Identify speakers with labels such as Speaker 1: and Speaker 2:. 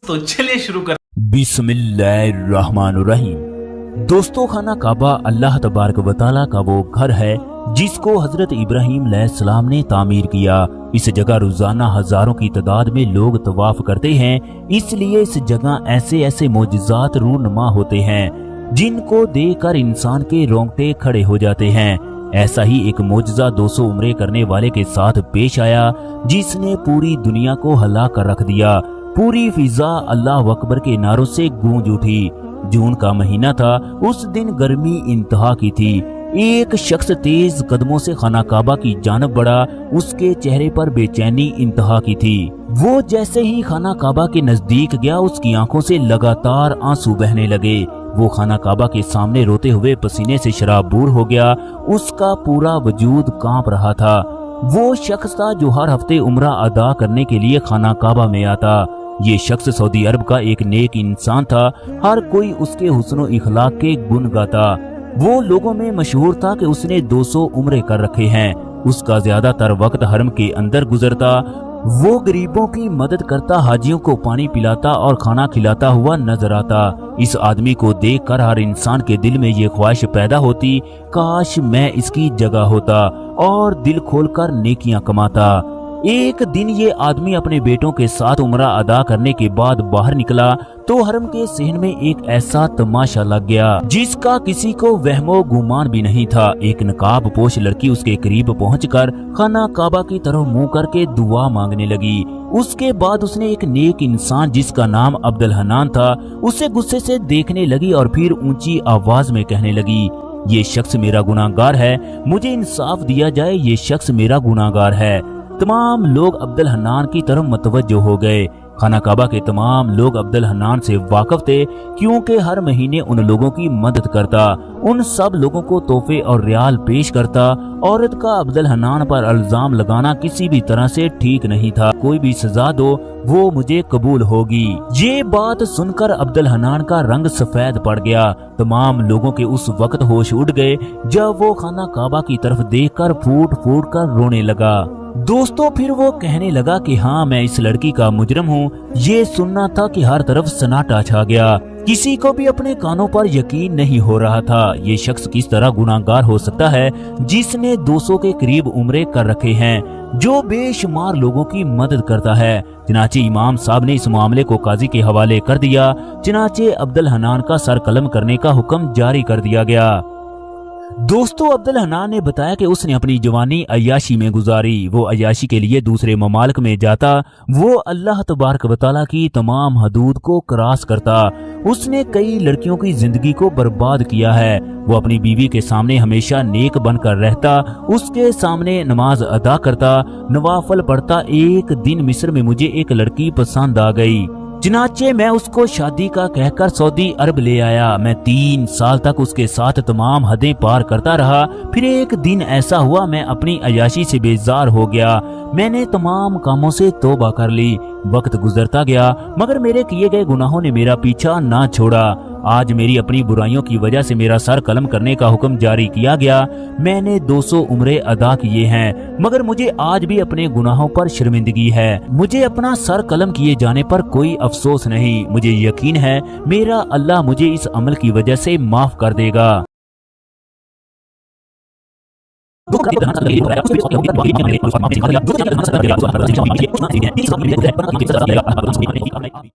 Speaker 1: तो चलिए शुरू कर।
Speaker 2: बिस्मिल्लाहिर्रहमानुर्रहीम। दोस्तों, खाना काबा अल्लाह तबारक व तआला का वो घर है जिसको हजरत इब्राहिम अलैहिस्सलाम ने तामीर किया। इस जगह रोजाना हजारों की तादाद में लोग तवाफ करते हैं, इसलिए इस जगह ऐसे ऐसे मोजिज़ात रूनुमा होते हैं जिनको देखकर इंसान के रोंगटे खड़े हो जाते हैं। ऐसा ही एक मोजिज़ा 200 उम्रे करने वाले के साथ पेश आया जिसने पूरी दुनिया को हिला कर रख दिया। पूरी फिजा अल्लाह अकबर के नारों से गूंज उठी। जून का महीना था, उस दिन गर्मी इंतहा की थी। एक शख्स तेज कदमों से खाना काबा की जानब बढ़ा, उसके चेहरे पर बेचैनी इंतहा की थी। वो जैसे ही खाना काबा के नजदीक गया, उसकी आंखों से लगातार आंसू बहने लगे। वो खाना काबा के सामने रोते हुए पसीने से शराबूर हो गया, उसका पूरा वजूद कांप रहा था। वो शख्स था जो हर हफ्ते उम्रा अदा करने के लिए खाना काबा में आता। ये शख्स सऊदी अरब का एक नेक इंसान था, हर कोई उसके हुस्न इखलाक के गुण गाता। वो लोगों में मशहूर था कि उसने 200 उम्रे कर रखे हैं। उसका ज्यादातर वक्त हरम के अंदर गुजरता। वो गरीबों की मदद करता, हाजियों को पानी पिलाता और खाना खिलाता हुआ नजर आता। इस आदमी को देखकर हर इंसान के दिल में ये ख्वाहिश पैदा होती, काश मैं इसकी जगह होता और दिल खोलकर नेकियां कमाता। एक दिन ये आदमी अपने बेटों के साथ उम्रा अदा करने के बाद बाहर निकला तो हरम के सहन में एक ऐसा तमाशा लग गया जिसका किसी को वहमो गुमान भी नहीं था। एक नकाब पोश लड़की उसके करीब पहुंचकर खाना काबा की तरफ मुंह करके दुआ मांगने लगी। उसके बाद उसने एक नेक इंसान जिसका नाम अब्दुल हन्नान था, उसे गुस्से से देखने लगी और फिर ऊंची आवाज में कहने लगी, ये शख्स मेरा गुनाहगार है, मुझे इंसाफ दिया जाए, ये शख्स मेरा गुनाहगार है। तमाम लोग अब्दुल हन्नान की तरफ मतवज्जो हो गए। खाना काबा के तमाम लोग अब्दुल हन्नान से वाकिफ थे क्योंकि हर महीने उन लोगों की मदद करता, उन सब लोगों को तोहफे और रियाल पेश करता। औरत का अब्दुल हन्नान पर इल्जाम लगाना किसी भी तरह से ठीक नहीं था। कोई भी सजा दो, वो मुझे कबूल होगी। ये बात सुनकर अब्दुल हन्नान का रंग सफेद पड़ गया। तमाम लोगों के उस वक्त होश उड़ गए जब वो खाना काबा की तरफ देखकर फूट फूट कर रोने लगा। दोस्तों, फिर वो कहने लगा कि हाँ, मैं इस लड़की का मुजरम हूँ। ये सुनना था कि हर तरफ सन्नाटा छा गया, किसी को भी अपने कानों पर यकीन नहीं हो रहा था। ये शख्स किस तरह गुनाहगार हो सकता है जिसने 200 के करीब उम्रे कर रखे हैं, जो बेशुमार लोगों की मदद करता है। चनाचे इमाम साहब ने इस मामले को काजी के हवाले कर दिया। चनाचे अब्दुल हन्नान का सर कलम करने का हुक्म जारी कर दिया गया। दोस्तों, अब्दुल हन्नान ने बताया कि उसने अपनी जवानी अय्याशी में गुजारी। वो अय्याशी के लिए दूसरे ममालिक में जाता, वो अल्लाह तबारक व तआला की तमाम हदूद को क्रॉस करता। उसने कई लड़कियों की जिंदगी को बर्बाद किया है। वो अपनी बीवी के सामने हमेशा नेक बनकर रहता, उसके सामने नमाज अदा करता, नवाफल पढ़ता। एक दिन मिस्र में मुझे एक लड़की पसंद आ गई, चनाचे मैं उसको शादी का कहकर सऊदी अरब ले आया। मैं 3 साल तक उसके साथ तमाम हदें पार करता रहा। फिर एक दिन ऐसा हुआ, मैं अपनी अय्याशी से बेजार हो गया। मैंने तमाम कामों से तौबा कर ली। वक्त गुजरता गया मगर मेरे किए गए गुनाहों ने मेरा पीछा ना छोड़ा। आज मेरी अपनी बुराइयों की वजह से मेरा सर कलम करने का हुक्म जारी किया गया। मैंने 200 उम्रे अदा किए हैं मगर मुझे आज भी अपने गुनाहों पर शर्मिंदगी है। मुझे अपना सर कलम किए जाने पर कोई अफसोस नहीं। मुझे यकीन है मेरा अल्लाह मुझे इस अमल की वजह से माफ कर देगा।